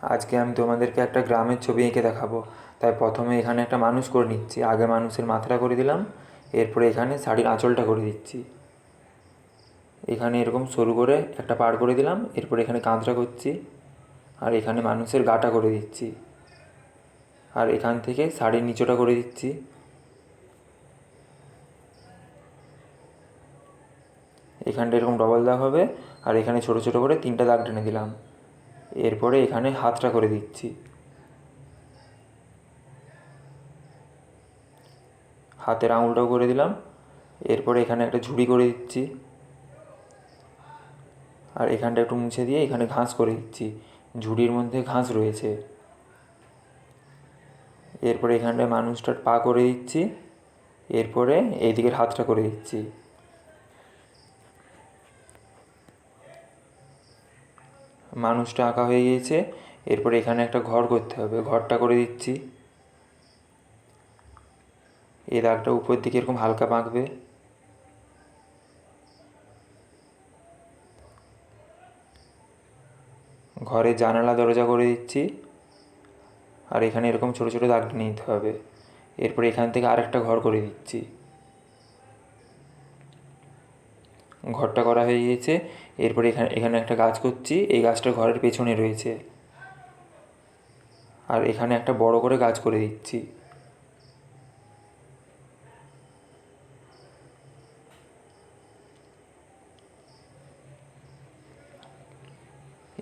আজকে আমি তোমাদেরকে একটা গ্রামের ছবি এঁকে দেখাবো। তাই প্রথমে এখানে একটা মানুষ করে নিচ্ছি। আগে মানুষের মাথাটা করে দিলাম, এরপরে এখানে শাড়ির আঁচলটা করে দিচ্ছি। এখানে এরকম সরু করে একটা পাড় করে দিলাম, এরপরে এখানে কাঁধটা করছি, আর এখানে মানুষের গাটা করে দিচ্ছি, আর এখান থেকে শাড়ির নিচটা করে দিচ্ছি। এখানটা এরকম ডবল দাগ হবে, আর এখানে ছোটো ছোটো করে 3টা দাগ টেনে দিলাম। এরপরে এখানে হাতটা করে দিচ্ছি, হাতের আঙুলটাও করে দিলাম। এরপরে এখানে একটা ঝুড়ি করে দিচ্ছি, আর এখানটা একটু মুছে দিয়ে এখানে ঘাস করে দিচ্ছি। ঝুড়ির মধ্যে ঘাস রয়েছে। এরপরে এখানটায় মানুষটার পা করে দিচ্ছি, এরপরে এই দিকের হাতটা করে দিচ্ছি। মানুষটা আঁকা হয়ে গিয়েছে। এরপরে এখানে একটা ঘর করতে হবে, ঘরটা করে দিচ্ছি। এই দাগটা উপর দিকে এরকম হালকা বাঁকবে। ঘরে জানালা দরজা করে দিচ্ছি, আর এখানে এরকম ছোটো ছোটো দাগ টেনে নিতে হবে। এরপরে এখান থেকে আরেকটা ঘর করে দিচ্ছি। ঘরটা করা হয়ে গিয়েছে। এরপরে এখানে একটা গাছ করছি, এই গাছটা ঘরের পেছনে রয়েছে, আর এখানে একটা বড় করে গাছ করে দিচ্ছি।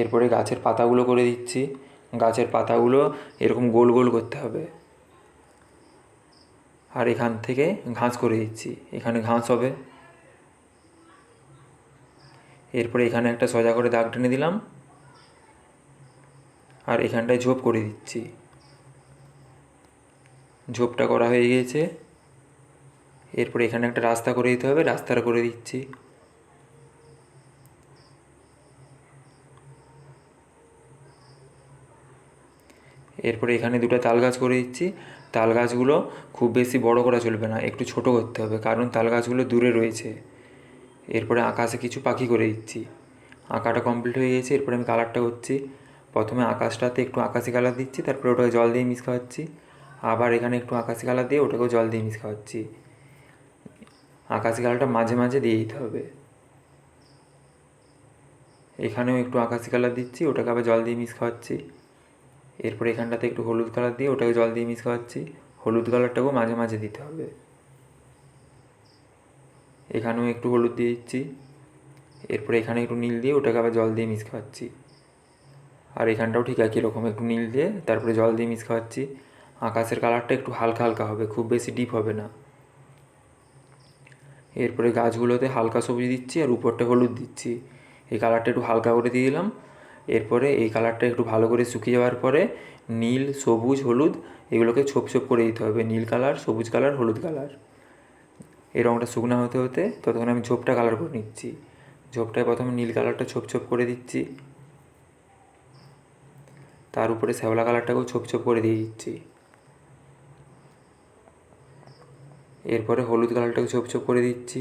এরপরে গাছের পাতাগুলো করে দিচ্ছি। গাছের পাতাগুলো এরকম গোল গোল করতে হবে, আর এখান থেকে ঘাস করে দিচ্ছি। এখানে ঘাস হবে। এরপরে এখানে একটা সোজা করে দাগ টেনে দিলাম, আর এখানটায় ঝোপ করে দিচ্ছি। ঝোপটা করা হয়ে গিয়েছে। এরপরে এখানে একটা রাস্তা করে দিতে হবে, রাস্তাটা করে দিচ্ছি। এরপরে এখানে 2টা তাল গাছ করে দিচ্ছি। তাল গাছগুলো খুব বেশি বড় করা চলবে না, একটু ছোট করতে হবে, কারণ তাল গাছগুলো দূরে রয়েছে। এরপরে আকাশে কিছু পাখি করে দিচ্ছি। আঁকাটা কমপ্লিট হয়ে গিয়েছে। এরপরে আমি কালারটা করছি। প্রথমে আকাশটাতে একটু আকাশি কালার দিচ্ছি, তারপরে ওটাকে জল দিয়ে মিক্স খাওয়াচ্ছি। আবার এখানে একটু আকাশি কালার দিয়ে ওটাকেও জল দিয়ে মিক্স খাওয়াচ্ছি। আকাশি কালারটা মাঝে মাঝে দিয়ে দিতে হবে। এখানেও একটু আকাশি কালার দিচ্ছি, ওটাকে আবার জল দিয়ে মিক্স খাওয়াচ্ছি। এরপরে এখানটাতে একটু হলুদ কালার দিয়ে ওটাকে জল দিয়ে মিক্স খাওয়াচ্ছি। হলুদ কালারটাকেও মাঝে মাঝে দিতে হবে। এখানেও একটু হলুদ দিয়ে দিচ্ছি। এরপরে এখানে একটু নীল দিয়ে ওটাকে আবার জল দিয়ে মিক্স খাওয়াচ্ছি। আর এখানটাও ঠিক একই রকম একটু নীল দিয়ে তারপরে জল দিয়ে মিক্স খাওয়াচ্ছি। আকাশের কালারটা একটু হালকা হালকা হবে, খুব বেশি ডিপ হবে না। এরপরে গাছগুলোতে হালকা সবুজ দিচ্ছি, আর উপরটা হলুদ দিচ্ছি। এই কালারটা একটু হালকা করে দিয়ে দিলাম। এরপরে এই কালারটা একটু ভালো করে শুকিয়ে যাওয়ার পরে নীল, সবুজ, হলুদ এগুলোকে ছোপ ছোপ করে দিতে হবে। নীল কালার, সবুজ কালার, হলুদ কালার। এই রঙটা শুকনো হতে হতে ততক্ষণ আমি ঝোপটা কালার করে নিচ্ছি। ঝোপটায় প্রথমে নীল কালারটা ছোপ ছোপ করে দিচ্ছি, তার উপরে শ্যাওলা কালারটাকেও ছোপ ছোপ করে দিয়ে দিচ্ছি। এরপরে হলুদ কালারটাকে ছোপ ছোপ করে দিচ্ছি।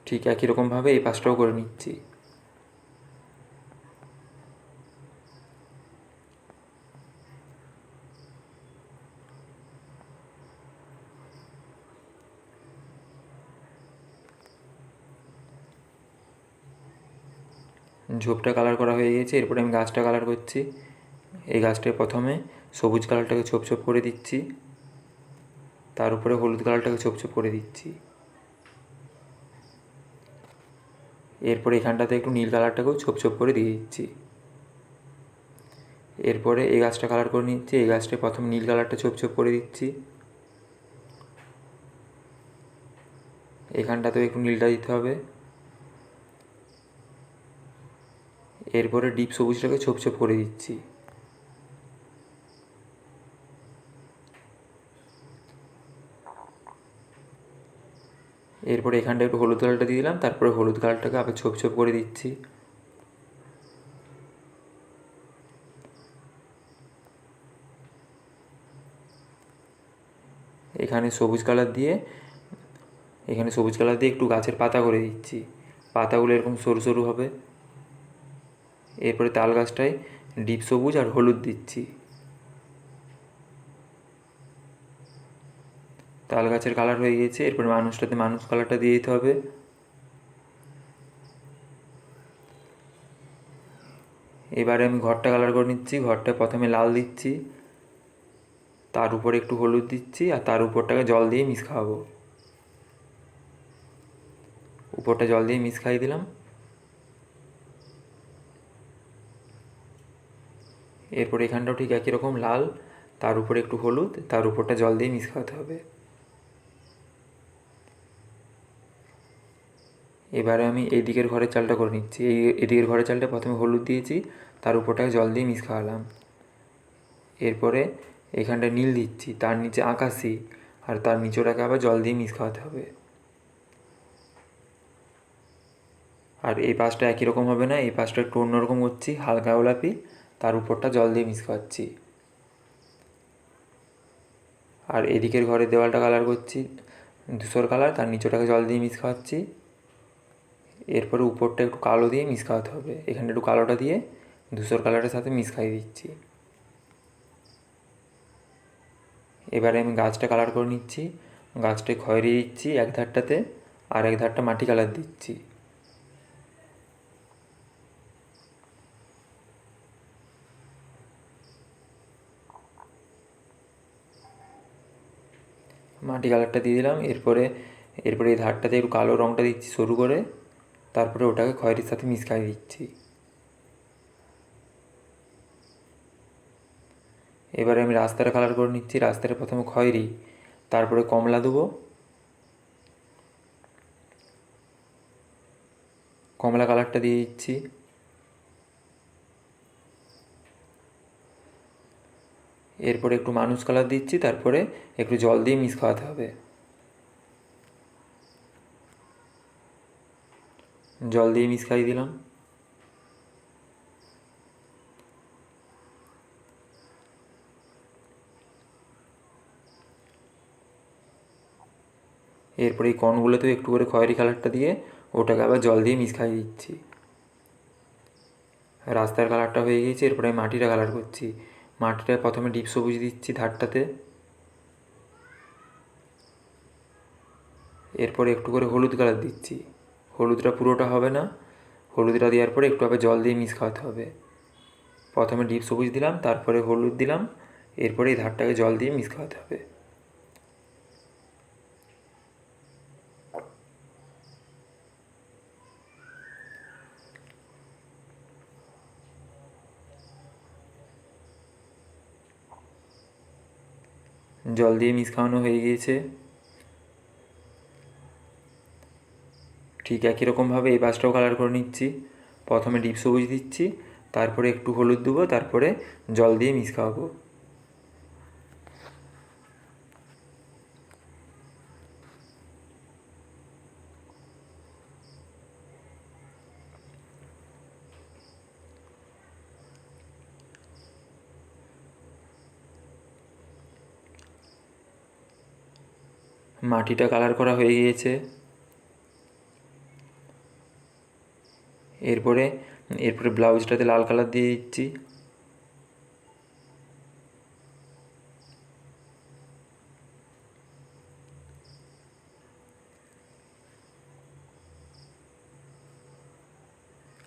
ঠিক একই রকমভাবে এই পাশটাও করে নিচ্ছি। ঝোপটা কালার করা হয়ে গেছে। এরপরে আমি গাছটা কালার করছি। এই গাছটায় প্রথমে সবুজ কালারটাকে ছোপ ছোপ করে দিচ্ছি, তার উপরে হলুদ কালারটাকে ছোপ ছোপ করে দিচ্ছি। এরপরে এখানটাতে একটু নীল কালারটাকেও ছোপ ছোপ করে দিয়ে দিচ্ছি। এরপরে এই গাছটা কালার করে নিচ্ছি। এই গাছটায় প্রথম নীল কালারটা ছোপ ছোপ করে দিচ্ছি। এখানটাতেও একটু নীলটা দিতে হবে। এরপরে ডিপ সবুজটাকে ছোপ ছোপ করে দিচ্ছি। এরপরে এখানটা একটু হলুদ কালারটা দিয়ে দিলাম, তারপরে হলুদ কালারটাকে আবার ছোপ ছোপ করে দিচ্ছি। এখানে সবুজ কালার দিয়ে একটু গাছের পাতা করে দিচ্ছি। পাতাগুলো এরকম সরু সরু হবে। এরপরে তাল গাছটায় ডিপ সবুজ আর হলুদ দিচ্ছি। তাল গাছের কালার হয়ে গেছে, এরপরে মানুষটাতে মানুষ কালারটা দিয়ে দিতে হবে। এবারে আমি ঘরটা কালার করে নিচ্ছি। ঘরটা প্রথমে লাল দিচ্ছি, তার উপরে একটু হলুদ দিচ্ছি, আর তার উপরটাকে জল দিয়ে মিশ খাওয়াবো। উপরটা জল দিয়ে মিশ খাইয়ে দিলাম। এরপর এখানটাও ঠিক একই রকম লাল, তার উপরে একটু হলুদ, তার উপরটা জল দিয়ে মিশ খাওয়াতে হবে। এবারে আমি এই দিকের ঘরের চালটা করে নিচ্ছি। এদিকের ঘরের চালটা প্রথমে হলুদ দিয়েছি, তার উপরটাকে জল দিয়ে মিশ খাওয়ালাম। এরপরে এখানটা নীল দিচ্ছি, তার নিচে আকাশি, আর তার নিচেটাকে আবার জল দিয়ে মিশ খাওয়াতে হবে। আর এই পাশটা একই রকম হবে না, এই পাশটা একটু অন্যরকম করছি, হালকা গোলাপি, তার উপরটা জল দিয়ে মিশ খাওয়াচ্ছি। আর এদিকের ঘরের দেওয়ালটা কালার করছি ধূসর কালার, তার নিচেটাকে জল দিয়ে মিশ খাওয়াচ্ছি। এরপরে উপরটা একটু কালো দিয়ে মিশ খাওয়াতে হবে। এখানটা একটু কালোটা দিয়ে ধূসর কালারের সাথে মিশ খাইয়ে দিচ্ছি। এবারে আমি গাছটা কালার করে নিচ্ছি। গাছটায় খয়েরি দিচ্ছি এক ধারটাতে, আর এক ধারটা মাটি কালার দিচ্ছি। মাটি কালারটা দিয়ে দিলাম। এরপরে এই ধারটাতে একটু কালো রঙটা দিচ্ছি সরু করে, তারপরে ওটাকে খয়েরির সাথে মিশ খাইয়ে দিচ্ছি। এবারে আমি রাস্তাটা কালার করে নিচ্ছি। রাস্তাটা প্রথমে খয়েরি, তারপরে কমলা দেবো। কমলা কালারটা দিয়ে দিচ্ছি। এরপরে একটু মানুষ কালার দিচ্ছি, তারপরে একটু জল দিয়ে মিশ খাওয়াতে হবে। জল দিয়ে মিশ খাইয়ে দিলাম। এরপরে এই কর্নগুলোতেও একটু করে খয়েরি কালারটা দিয়ে ওটাকে আবার জল দিয়ে মিশ খাইয়ে দিচ্ছি। রাস্তার কালারটা হয়ে গিয়েছে। এরপরে আমি মাটিটা কালার করছি। মাটিটা প্রথমে ডিপ সবুজ দিচ্ছি ধারটাতে, এরপরে একটু করে হলুদ কালার দিচ্ছি। হলুদটা পুরোটা হবে না, হলুদটা দেওয়ার পরে একটু আবার জল দিয়ে মিশ খাওয়াতে হবে। প্রথমে ডিপ সবুজ দিলাম, তারপরে হলুদ দিলাম, এরপরে এই ধারটাকে জল দিয়ে মিশ খাওয়াতে হবে। জল দিয়ে মিশ খাওয়ানো হয়ে গিয়েছে। ঠিক একই রকমভাবে এই পাশটাও কালার করে নিচ্ছি। প্রথমে ডিপ সবুজ দিচ্ছি, তারপরে একটু হলুদ দেবো, তারপরে জল দিয়ে মিশ খাওয়াবো। মাটিটা কালার করা হয়ে গিয়েছে। এরপরে ব্লাউজটাতে লাল কালার দিয়ে দিচ্ছি।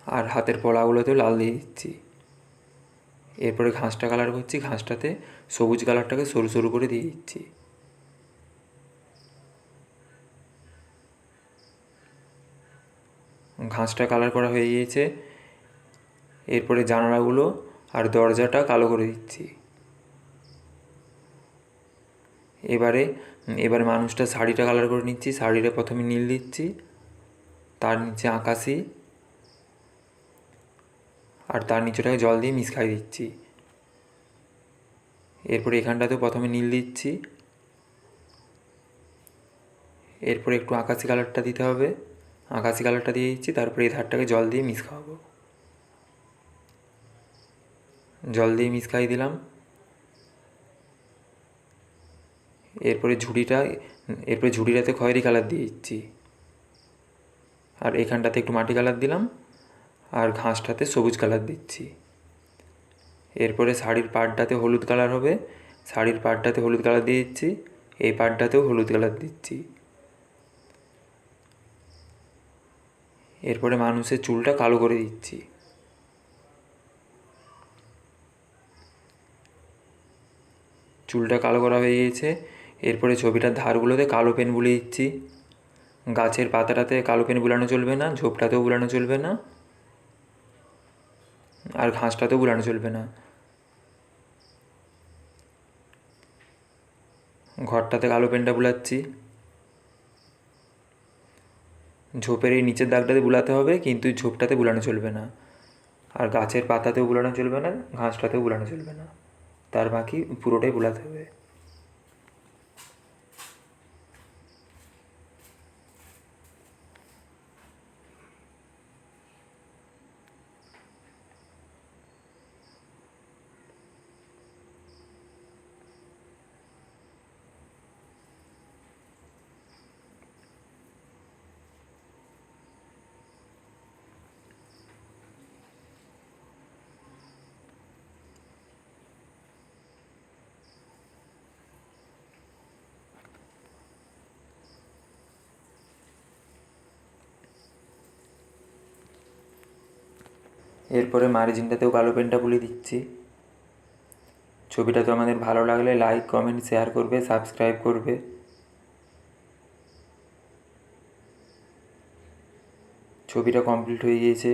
আর হাতের পলাগুলোতেও লাল দিয়ে দিচ্ছি। এরপরে ঘাসটা কালার করছি। ঘাসটাতে সবুজ কালারটাকে সরু সরু করে দিয়ে দিচ্ছি। ঘাসটা কালার করা হয়ে গিয়েছে। এরপরে জানালাগুলো আর দরজাটা কালো করে দিচ্ছি। এবারে মানুষটা শাড়িটা কালার করে নিচ্ছি। শাড়িটা প্রথমে নীল দিচ্ছি, তার নিচে আকাশি, আর তার নিচেটাকে জল দিয়ে মিশ খাইয়ে দিচ্ছি। এরপরে এখানটাতেও প্রথমে নীল দিচ্ছি, এরপরে একটু আকাশি কালারটা দিতে হবে। আকাশি কালারটা দিয়ে দিচ্ছি, তারপরে এই ধারটাকে জল দিয়ে মিশ খাওয়াবো। জল দিয়ে মিশ খাইয়ে দিলাম। এরপরে ঝুড়িটাতে খয়েরি কালার দিয়ে দিচ্ছি, আর এখানটাতে একটু মাটি কালার দিলাম, আর ঘাসটাতে সবুজ কালার দিচ্ছি। এরপরে শাড়ির পাড়টাতে হলুদ কালার হবে, শাড়ির পাড়টাতে হলুদ কালার দিয়ে দিচ্ছি, এই পাড়টাতেও হলুদ কালার দিচ্ছি। এরপরে মানুষের চুলটা কালো করে দিচ্ছি। চুলটা কালো করা হয়ে গিয়েছে। এরপরে ছবিটার ধারগুলোতে কালো পেন বুলিয়ে দিচ্ছি। গাছের পাতাটাতে কালো পেন বুলানো চলবে না, ঝোপটাতেও বুলানো চলবে না, আর ঘাসটাতেও বুলানো চলবে না। ঘরটাতে কালো পেনটা বুলাচ্ছি। ঝোপের এই নিচের দাগটাতে বুলাতে হবে, কিন্তু ঝোপটাতে বুলানো চলবে না, আর গাছের পাতাতেও বুলানো চলবে না, ঘাসটাতেও বুলানো চলবে না, তার বাকি পুরোটাই বুলাতে হবে। এরপরে মার্জিনটাতেও কালো পেনটা বুলিয়ে দিচ্ছি। ছবিটা তো আমাদের ভালো লাগলে লাইক, কমেন্ট, শেয়ার করবে, সাবস্ক্রাইব করবে। ছবিটা কমপ্লিট হয়ে গিয়েছে।